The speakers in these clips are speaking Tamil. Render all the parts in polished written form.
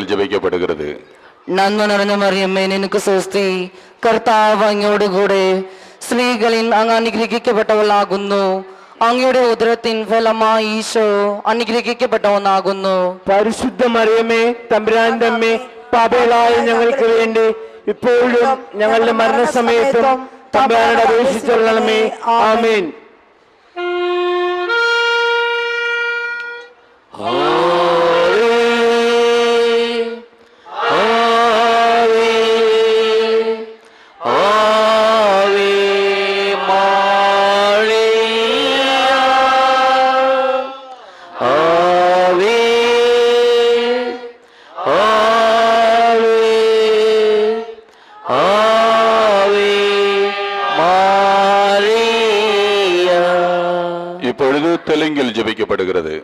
மறையில் ஜெபிக்கப்படுகிறது. நன்மை நிறைந்த மரியம்மே, நினக்கு സ്വസ്തി, കർത്താവ് അങ്ങയോടുകൂടെ സ്ത്രീകളിൽ അങ്ങ് അനുഗ്രഹിക്കപ്പെട്ടവളാകുന്നു. അങ്ങയുടെ ഉദരത്തിൻ ഫലമായി ഈശോ അനുഗ്രഹിക്കപ്പെട്ടവനാകുന്നു. പരിശുദ്ധ മറിയമേ, തമ്പുരാന്റെ അമ്മേ, പാപികളായ ഞങ്ങൾക്ക് വേണ്ടി ഇപ്പോഴും ഞങ്ങളുടെ മരണസമയത്തും തമ്പുരാനോട് അപേക്ഷിച്ചുകൊള്ളണമേ. ആമേൻ. தெலுங்கில் ஜெபிக்கப்படுகிறது.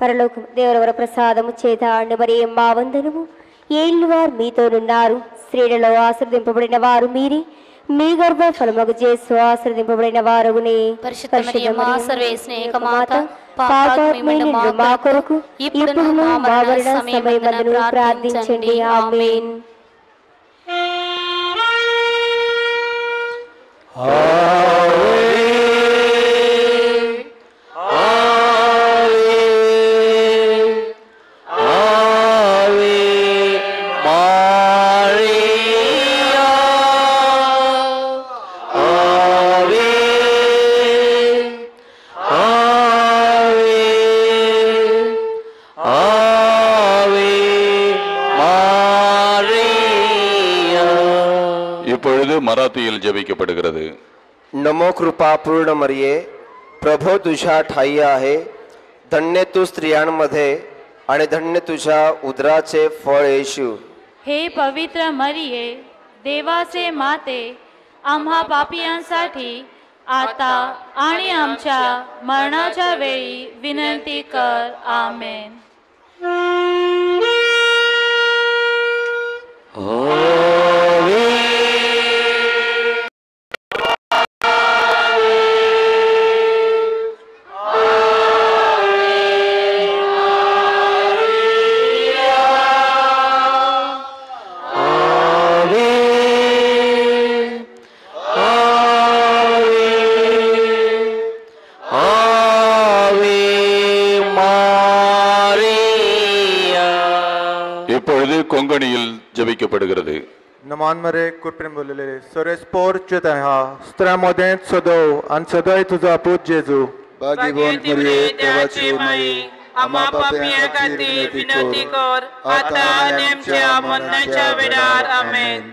పరలోకం దేవర ప్రసాదము చేత మరియమ్మ వందనము. ఏలువారు మీతోనున్నారు, స్త్రీలలో ఆశీర్వదింపబడిన వారు మీరే, మీ గర్భ ఫలముగు యేసు ఆశీర్వదింపబడిన వారునే. పరిశుద్ధ మరియమ్మ సర్వేశ్వరేక మాత, పాపాత్ములైన మా కొరకు ఇప్పుడు మా మరణ సమయమందును ప్రార్థించండి. ఆమేన్. मराठीயில் ஜெபிக்கப்படுகிறது. नमो कृपा पूर्ण मरिये, प्रभो तुझ्या ठाई आहे, धन्य तू स्त्रियांमध्ये आणि धन्य तुझ्या उदराचे फळ येशू. हे पवित्र मरिये, देवाचे माते, आम्हा पापियांसाठी आता आणि आमच्या मरणाच्या वेळी विनंती कर. आमेन. கொங்கணியில் ஜெபிக்கப்படுகிறது. नमानमरे कुरपिन बोलले सरेस पोर चेतहा स्त्रामोदे सदो अन सदोय तुझा पूज जेजू. भाग्यवान मरिये, देवाची माई, आम्हा पापियांसाठी विनंती कर, आता आणि आमच्या मरणाच्या वेळार. आमेन.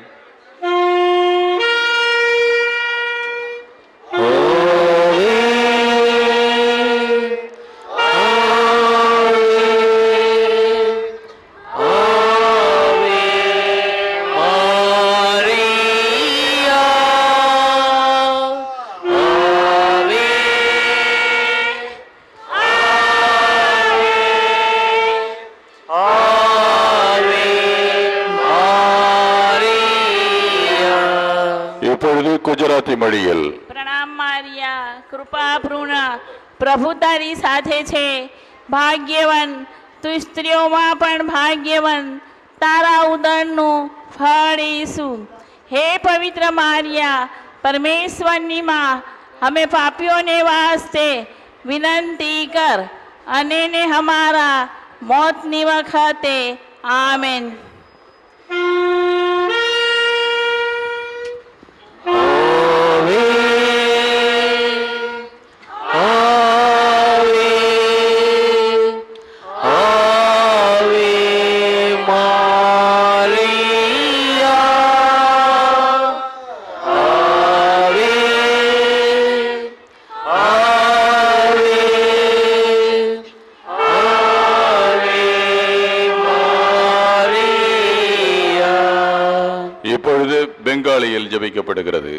गुजराती मळीयल प्रणाम मारिया, कृपा पूर्ण, प्रभु तारी સાથે છે, ભાગ્યવાન તું સ્ત્રીઓમાં પણ ભાગ્યવાન તારા ઉદરનું ફળ ઈસુ. હે પવિત્ર મારિયા, પરમેશ્વરની માં, અમે પાપીઓને વાસ્તે વિનંતી કર અને ને હમારા મોતની વખતે. આમેન. பெங்காலியில் ஜெபிக்கப்படுகிறது.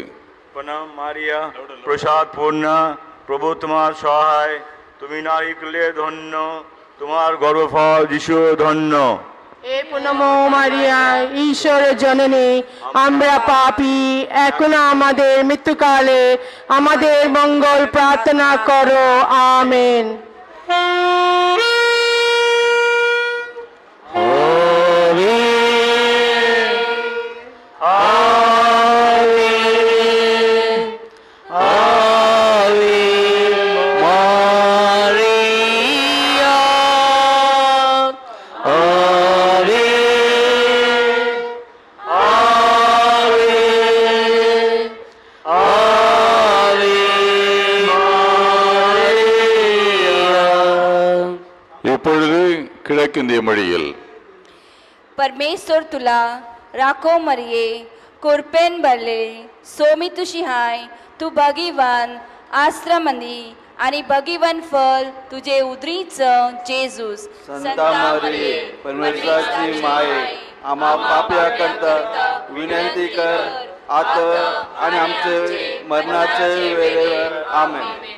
प्रणाम मारिया, प्रसाद पूर्ण, प्रभु तुम्हार सहाय, तुम्ही नारी कुले धन्य, तुम्हार गर्भफल যিশু ধন্য. এ পুনমো মারিয়া, ঈশ্বরের জননী, আমরা পাপী, এখন আমাদের মৃত্যুকালে আমাদের মঙ্গল প্রার্থনা করো. আমেন. Holy இப்பொழுது கிழக்கிந்திய மொழியில் परमेश्वर तुला राखो मरिये कुरपेन भरले सोमी तुशी हाय तू भगीवन आश्रमंदी आणि भगीवन फल तुझे उदरीचं जेजूस संता मरिये परमेश्वराची माये आम्हा पाप्याकरता विनंती कर आता आणि आमचे मरणाच्या वेळेवर आमेन.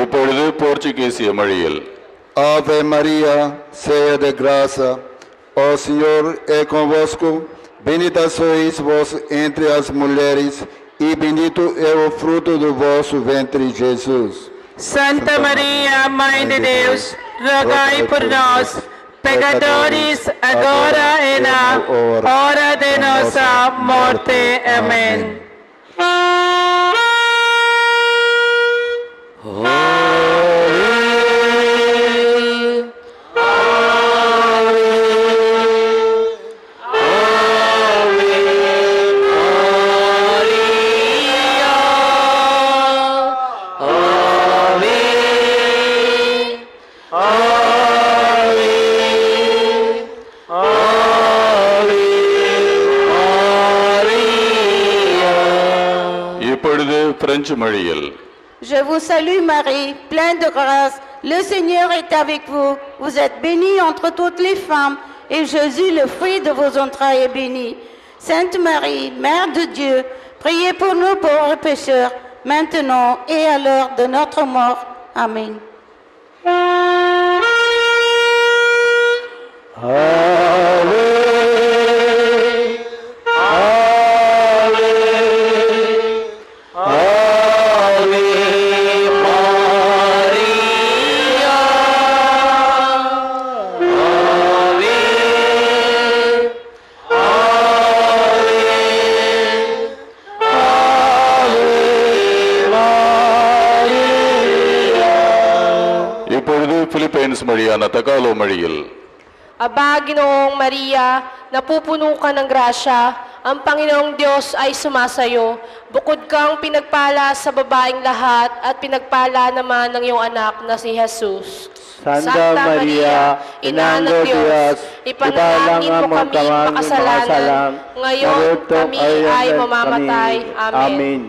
இப்பொழுது போர்ச்சுகீசிய மொழியில் Ave Maria, cheia de graça, o Senhor é convosco, bendita sois vós entre as mulheres, e bendito é o fruto do vosso ventre, Jesus. Santa Maria, Mãe de Deus, rogai por nós, pecadores, agora e na hora de nossa morte. Amém. இப்பொழுது பிரெஞ்சு மொழியில் Je vous salue Marie, pleine de grâce, le Seigneur est avec vous. Vous êtes bénie entre toutes les femmes, et Jésus, le fruit de vos entrailles, est béni. Sainte Marie, Mère de Dieu, priez pour nous pauvres pécheurs, maintenant et à l'heure de notre mort. Amen. இப்பொழுது பிலிப்பைன்ஸ் மொழியான தகாலோ மொழியில் Aba, Ginoong Maria, napupuno ka ng grasya, ang Panginoong Diyos ay sumasayo. Bukod kang pinagpala sa babaeng lahat at pinagpala naman ng iyong anak na si Jesus. Santa Maria, Ina ng Diyos, ipanalangin mo kami makasalanan, ngayon kami ay mamamatay. Amen.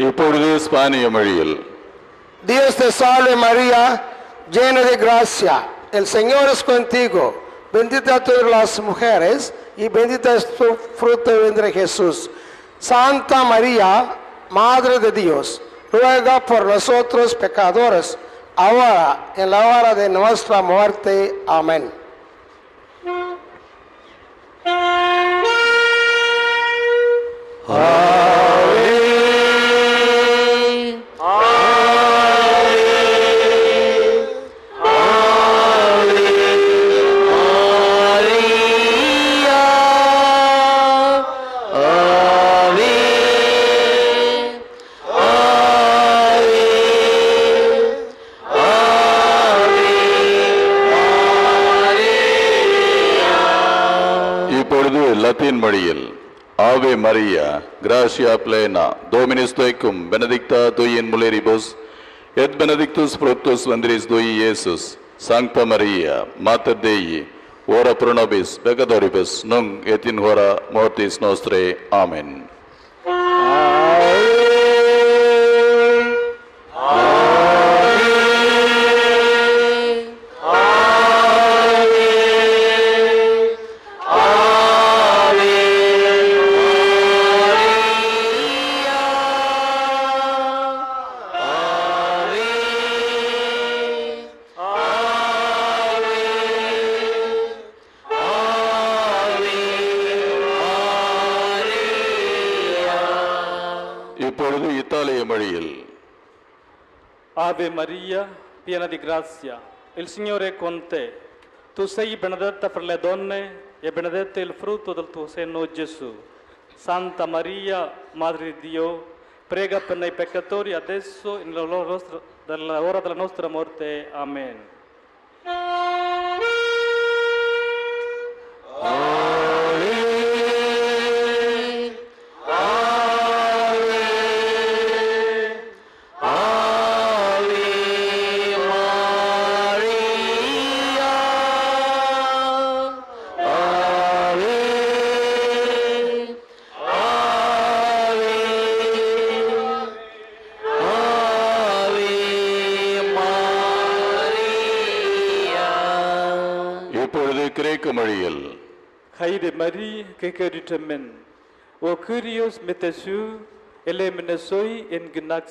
இப்பொழுது ஸ்பானிய மொழியில் Dios te salve María, llena de gracia, el Señor es contigo, bendita tú eres las mujeres y bendita es tu fruto de vientre Jesús. Santa María, Madre de Dios, ruega por nosotros pecadores, ahora en la hora de nuestra muerte. Amén. இப்பொழுது லத்தீன் மொழியில் ஆவே மரியா கிராசியா பிளேனா Dominus tecum benedicta tui in mulieribus et benedictus fructus ventris tui Iesus. Sancta Maria Mater Dei, ora pro nobis peccatoribus nunc et in hora mortis nostrae. Amen. இப்பொழுது இத்தாலிய மொழியில் Ave Maria, piena di grazia, il Signore è con te. Tu sei benedetta fra le donne e benedetto il frutto del tuo seno, Gesù. Santa Maria, Madre di Dio, prega per noi peccatori adesso e nell'ora della nostra morte. Amen. கிரேக்க மொழியில் Haide Marie, que caritamen, o curios metesu, elemenes soi en genax,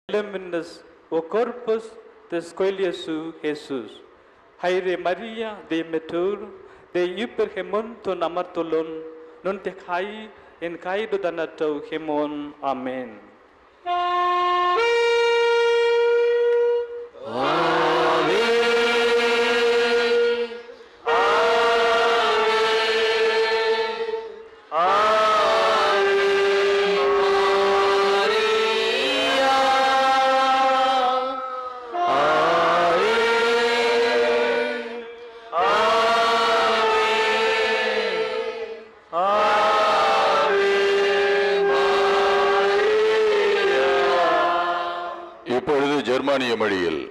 elemenes o corpus des coeliesu Jesus. Haide Maria, de metur, de hyperhemon ton amartolon, non te kai en kai do danato hemon. Amen. ஜெர்மானிய மொழியில்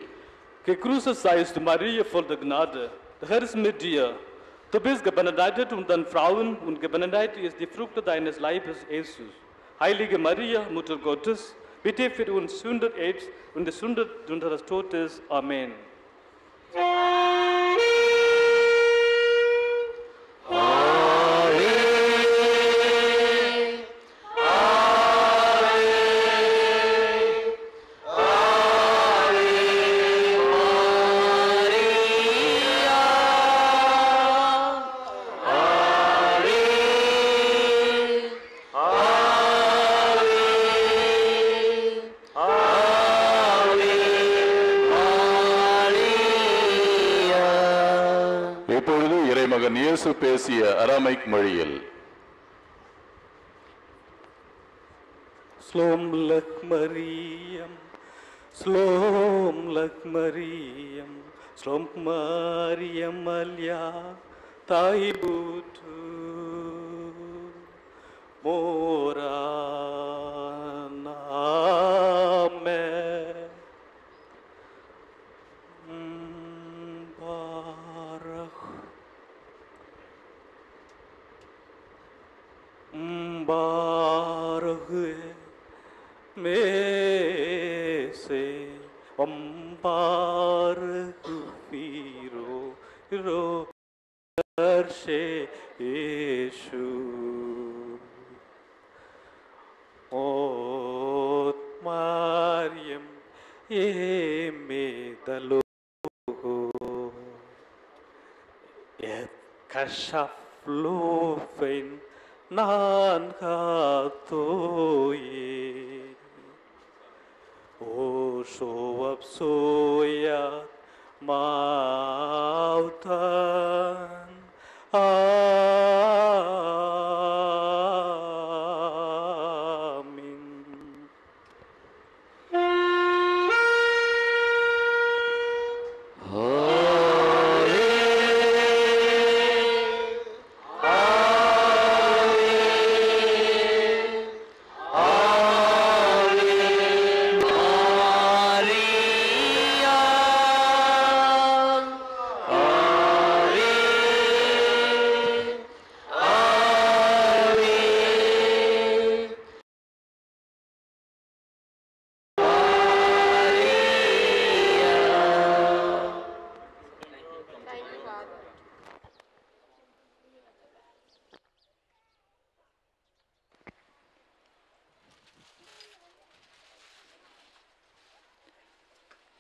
Gegrüßet seist du, Maria, voll der Gnade. Der Herr ist mit dir. Du bist gebenedeitet unter den Frauen und gebenedeit ist die Frucht deines Leibes, Jesus. Heilige Maria, Mutter Gottes, bitte für uns Sünder jetzt und die Sünde unseres Todes. Amen. இயேசு பேசிய அரமைக் மொழியில் Slom lak Mariam, Slom lak Mariam, Slom Mariam Malia, Taibutu, Moraname. Barhe mese barhe firo ro arshe Yeshu ot Mariam emedalo et kashaf lofen nan hatoye o shoab soyat mautan amin.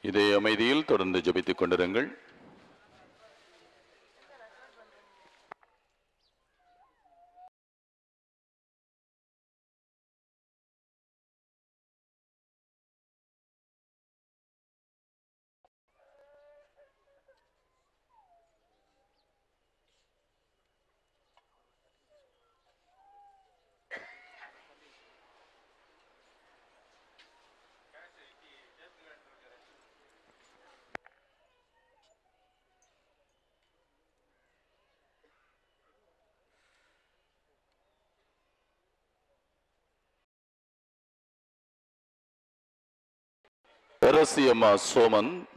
இதே அமைதியில் தொடர்ந்து ஜெபித்துக் கொண்டிருங்கள். Arasiyamma Soman,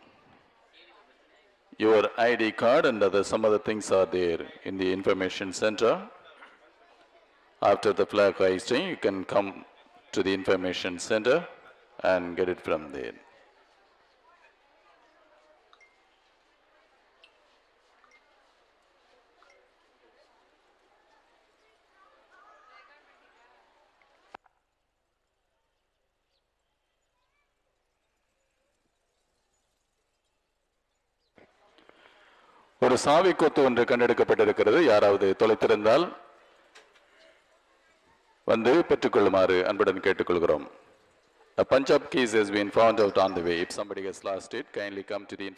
your ID card and some other things are there in the information center. After the flag hoisting, you can come to the information center and get it from there. ஒரு சாவி கொத்து ஒன்று கண்டெடுக்கப்பட்டிருக்கிறது. யாராவது தொலைத்திருந்தால் வந்து பெற்றுக்கொள்ளுமாறு அன்புடன் கேட்டுக்கொள்கிறோம். A punch up keys has been found out on the way. If somebody has lost it, kindly come to the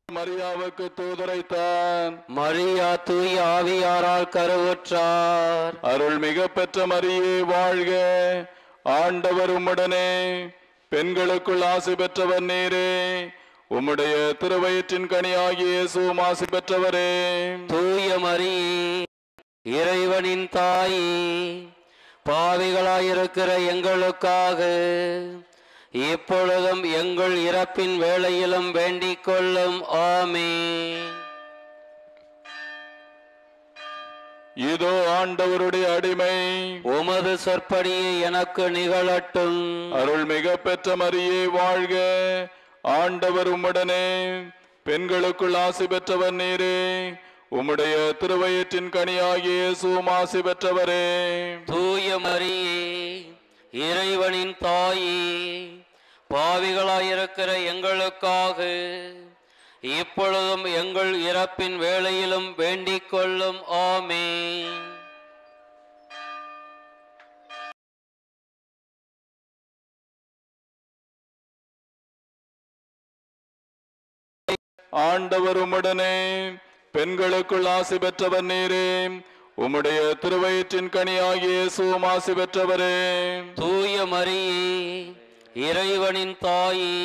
மரியாவுக்கு தூதரைத்தான். Maria தூய ஆவியாரால் கருவுற்றார். அருள்மிக பெற்ற மரியே வாழ்க, ஆண்டவர் உம்முடனே, பெண்களுக்குள் ஆசி பெற்றவர் நீரே, உம்முடைய திருவயிற்றின் கனியாகிய இயேசுவும் ஆசி பெற்றவரே. தூய மரியே, இறைவனின் தாயே, பாவிகளாயிருக்கிற எங்களுக்காக இப்பொழுதும் எங்கள் இறப்பின் வேளையிலும் வேண்டிக் கொள்ளும். ஆமென். இதோ ஆண்டவருடைய அடிமை, உமது சொற்படியே எனக்கு நிகழட்டும். அருள்மிக பெற்ற மரியே வாழ்க, ஆண்டவர் உம்முடனே, பெண்களுக்குள் ஆசி பெற்றவர் நீரே, உம்முடைய திருவயிற்றின் கனியாகிய இயேசுவும் ஆசி பெற்றவரே. தூய மரியே, இறைவனின் தாயே, பாவிகளாயிருக்கிற எங்களுக்காக இப்பொழுதும் எங்கள் இறப்பின் வேளையிலும் வேண்டிக் கொள்ளும். ஆமென். ஆண்டவர் உம்முடனே, பெண்களுக்குள் ஆசி பெற்றவர் நீரே, உம்முடைய திருவயிற்றின் கனியாகிய இயேசுவும் ஆசி பெற்றவரே. தூய மரியே, இறைவனின் தாயே,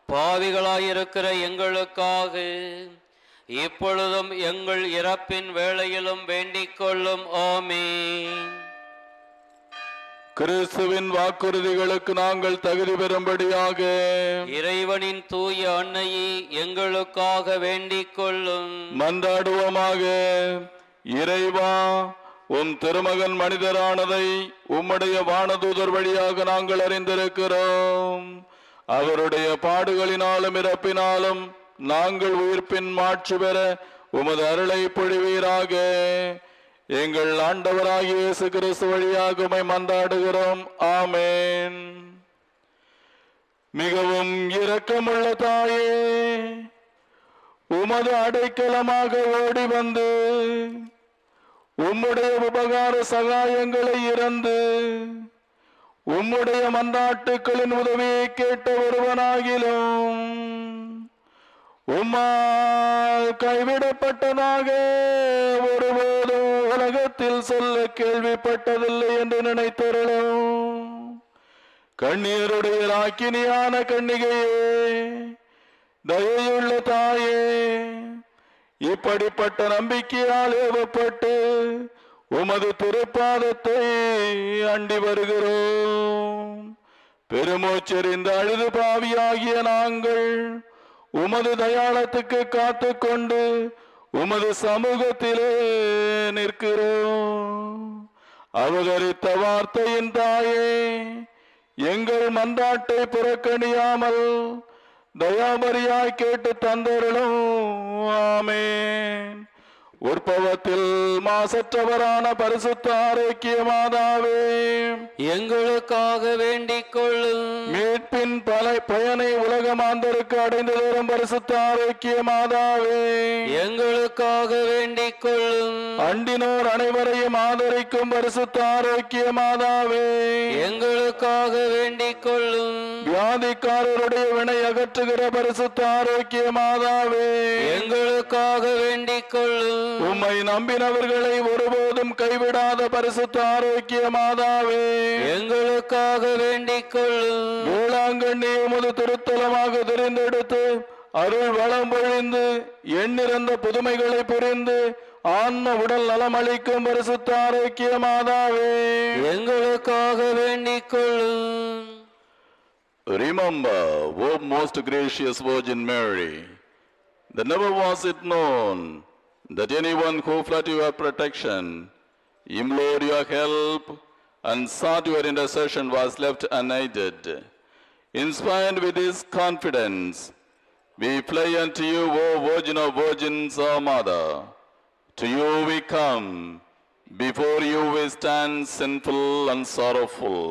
பாவிகளாயிருக்கிற எங்களுக்காக இப்பொழுதும் எங்கள் இறப்பின் வேளையிலும் வேண்டிக் கொள்ளும். ஆமென். கிறிஸ்துவின் வாக்குறுதிகளுக்கு நாங்கள் தகுதி பெறும்படியாக இறைவனின் தூய அன்னையே எங்களுக்காக வேண்டிக் கொள்ளும். மன்றாடுவோமாக. இறைவா, உம் திருமகன் மனிதரானதை உம்முடைய வானதூதர் வழியாக நாங்கள் அறிந்திருக்கிறோம். அவருடைய பாடுகளினாலும் இறப்பினாலும் நாங்கள் உயிர்ப்பின் மாட்சி பெற உமது அருளை பொழிவீராக. எங்கள் ஆண்டவராகிய இயேசு கிறிஸ்து வழியாக உம்மை மன்றாடுகிறோம். ஆமென். மிகவும் இரக்கமுள்ள தாயே, உமது அடைக்கலமாக ஓடி வந்து உம்முடைய உபகார சகாயங்களை இறந்து உம்முடைய மன்றாட்டுக்களின் உதவியை கேட்ட ஒருவனாகிலும் உம்மால் கைவிடப்பட்டதாக ஒருபோதும் உலகத்தில் சொல்ல கேள்விப்பட்டதில்லை என்று நினைத்தருளும். கண்ணீருடைய ராக்கினியான கன்னிகையே, தயையுள்ள தாயே, இப்படிப்பட்ட நம்பிக்கையால் ஏவப்பட்டு உமது திருப்பாதத்தை அண்டி வருகிறோம். பெருமூச்செறிந்த அழுது பாவியாகிய நாங்கள் உமது தயாளத்துக்கு காத்து கொண்டு உமது சமூகத்திலே நிற்கிறோம். அவதரித்த வார்த்தையின் தாயே, எங்கள் மன்றாட்டை புறக்கணியாமல் தயாபரியாய் கேட்டு தந்தருளும். ஆமென். உற்பவத்தில் மாசற்றவரான பரிசுத்த ஆரோக்கிய மாதாவே, எங்களுக்காக வேண்டிக் கொள்ளும். மீட்பின் பயனை உலக மாந்தருக்கு அடைந்து தரும் பரிசுத்த ஆரோக்கிய மாதாவே, எங்களுக்காக வேண்டிக் கொள்ளும். அண்டினோர் அனைவரையும் ஆதரிக்கும் பரிசுத்த ஆரோக்கிய மாதாவே, எங்களுக்காக வேண்டிக் கொள்ளும். வியாதிக்காரருடைய வினை அகற்றுகிற பரிசுத்த ஆரோக்கிய மாதாவே, எங்களுக்காக வேண்டிக் கொள்ளும். உம்மை நம்பினவர்களை ஒருபோதும் கைவிடாத பரிசுத்த ஆரோக்கிய மாதாவே, எங்களுக்காக வேண்டிக் கொள்ளும். வேளாங்கண்ணி உமது திருத்தலமாக தெரிந்தெடுத்து அருள் வளம் பொழிந்து எண்ணிறந்த புதுமைகளை புரிந்து ஆன்ம உடல் நலமளிக்கும் பரிசுத்த ஆரோக்கிய மாதாவே, எங்களுக்காக வேண்டிக் கொள்ளும். Remember, O most gracious Virgin Mary, that never was it known that anyone who fled your protection, implored your help, and sought your intercession was left unaided. Inspired with this confidence, we fly unto you, O Virgin of Virgins, our Mother. To you we come, before you we stand sinful and sorrowful.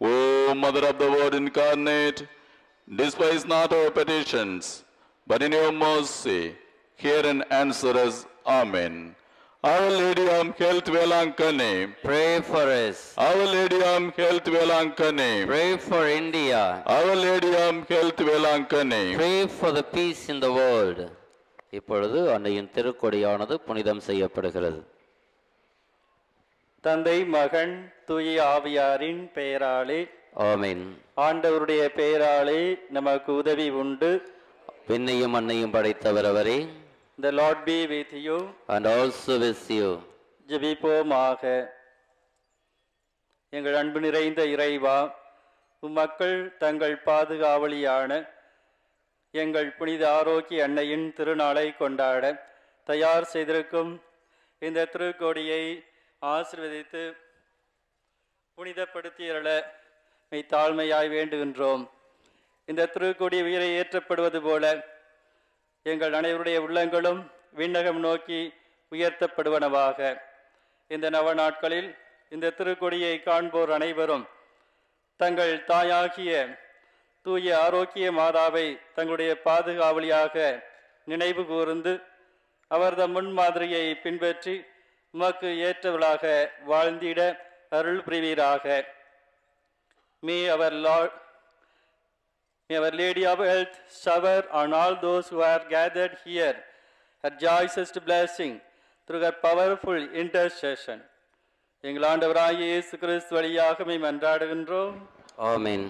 O Mother of the Word incarnate, despise not our petitions, but in your mercy, hear and answer us. Amen. Our Lady of Health Velankane, pray for us. Our Lady of Health Velankane, Pray for India. Our Lady of Health Velankane, Pray for the peace in the world. இப்பொழுது அன்னையின் திருக்கொடியானது புனிதம் செய்யப்படுகிறது. தந்தை மகன் தூய ஆவியாரின் பெயராலே ஆமென். ஆண்டவருடைய பெயராலே நமக்கு உதவி உண்டு. விண்ணையும் மண்ணையும் படைத்தவர் அவரே. The Lord be with you. And also with you. ஜெபிப்போமாக. எங்கள் அன்பு நிறைந்த இறைவா, உம்மக்கள் தங்கள் பாதுகாவலியான எங்கள் புனித ஆரோக்கிய அன்னையின் திருநாளை கொண்டாட தயார் செய்திருக்கும் இந்த திருக்கோடியை ஆசீர்வதித்து புனிதப்படுத்தியருள தாழ்மையாய் வேண்டுகின்றோம். இந்த திருக்கொடி உயிரை ஏற்றப்படுவது போல எங்கள் அனைவருடைய உள்ளங்களும் விண்ணகம் நோக்கி உயர்த்தப்படுவனவாக. இந்த நவ நாட்களில் இந்த திருக்கொடியை காண்போர் அனைவரும் தங்கள் தாயாகிய தூய ஆரோக்கிய மாதாவை தங்களுடைய பாதுகாவலியாக நினைவு கூர்ந்து அவரது முன்மாதிரியை பின்பற்றி உமக்கு ஏற்றவளாக வாழ்ந்திட அருள் புரிவீராக. May our Lady of Health shower on all those who are gathered here her joyous blessing through her powerful intercession. எங்கள் ஆண்டவராகிய இயேசு கிறிஸ்து வழியாக மன்றாடுகின்றோம். ஆமென்.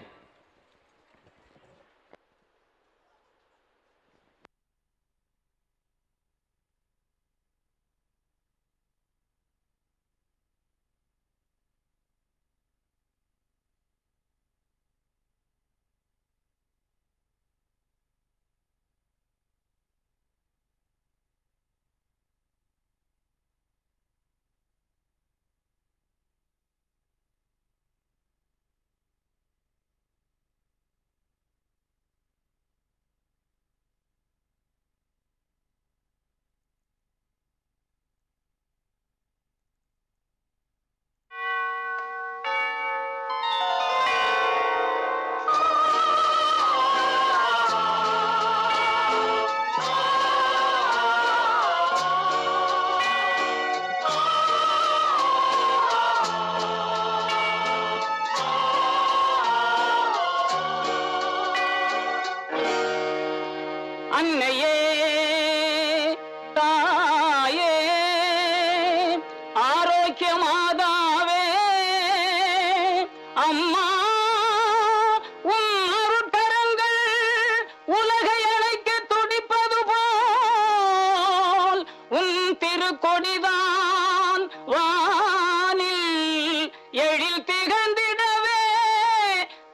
திருக்கொடிதான் வானில் எழில் திகழ்ந்திடவே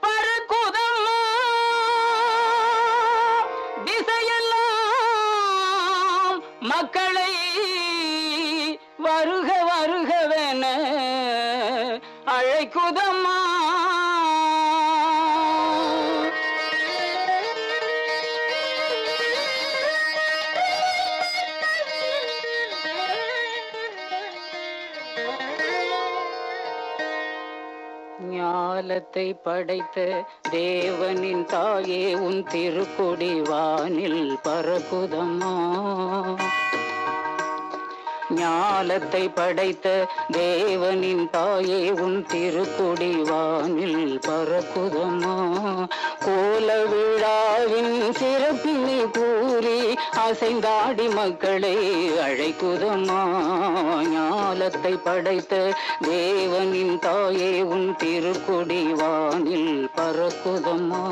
பறக்குதம்மா. திசையெல்லாம் மக்களை வருக வருகவென அழைக்குதம்மா. ஞாலத்தை படைத்த தேவனின் தாயே உன் திருக்கொடி வானில் பறக்குதம்மா. ஞாலத்தை படைத்த தேவனின் தாயே உன் திருக்கொடி வானில் பறக்குதம்மா. கோல விழாவின் சிறப்பினை கூறி அசைந்தாடி மக்களை அழைக்குதம்மா. ஞாலத்தை படைத்த தேவனின் தாயே உன் திருக்கொடி வானில் பறக்குதம்மா.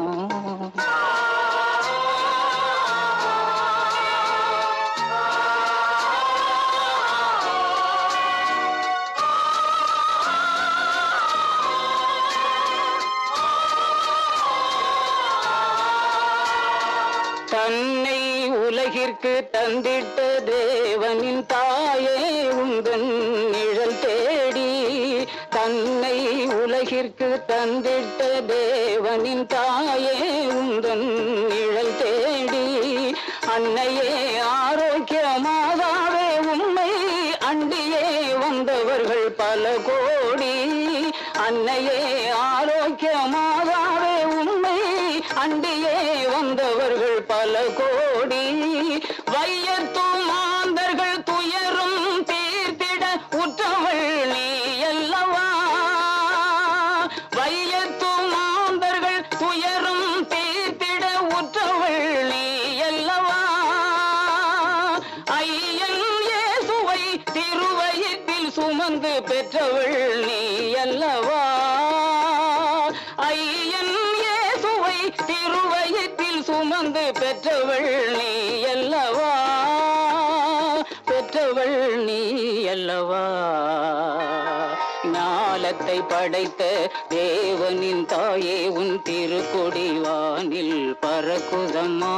தன்னை உலகிற்கு தந்திட்ட தேவனின் தாயே உந்தன் நிழல் தேடி. தன்னை உலகிற்கு தந்திட்ட தேவனின் தாயே உந்தன் நிழல் தேடி. அன்னையே ஆரோக்கிய மாதாவே உம்மை அண்டியே வந்தவர்கள் பல கோடி. அன்னையே ஆரோக்கிய மாதாவே உம்மை அண்டியே வந்தவர்கள் பல கோடி. வையத்து மாந்தர்கள் துயரும் தீர்த்திட உற்றவள் நீ அல்லவா. வையத்து மாந்தர்கள் துயரும் தீர்த்திட உற்றவள் நீ அல்லவா. ஐயன் இயேசுவை திருவயிற்றில் சுமந்து பெற்றவள் நீ அல்லவா. ஐயன் இயேசுவை திருவயிற்றில் சுமந்து பெற்றவள் நீ அல்லவா. பெற்றவள் நீ அல்லவா. ஞாலத்தை படைத்த தேவனின் தாயே உன் திருக்கொடி வானில் பறக்குதம்மா.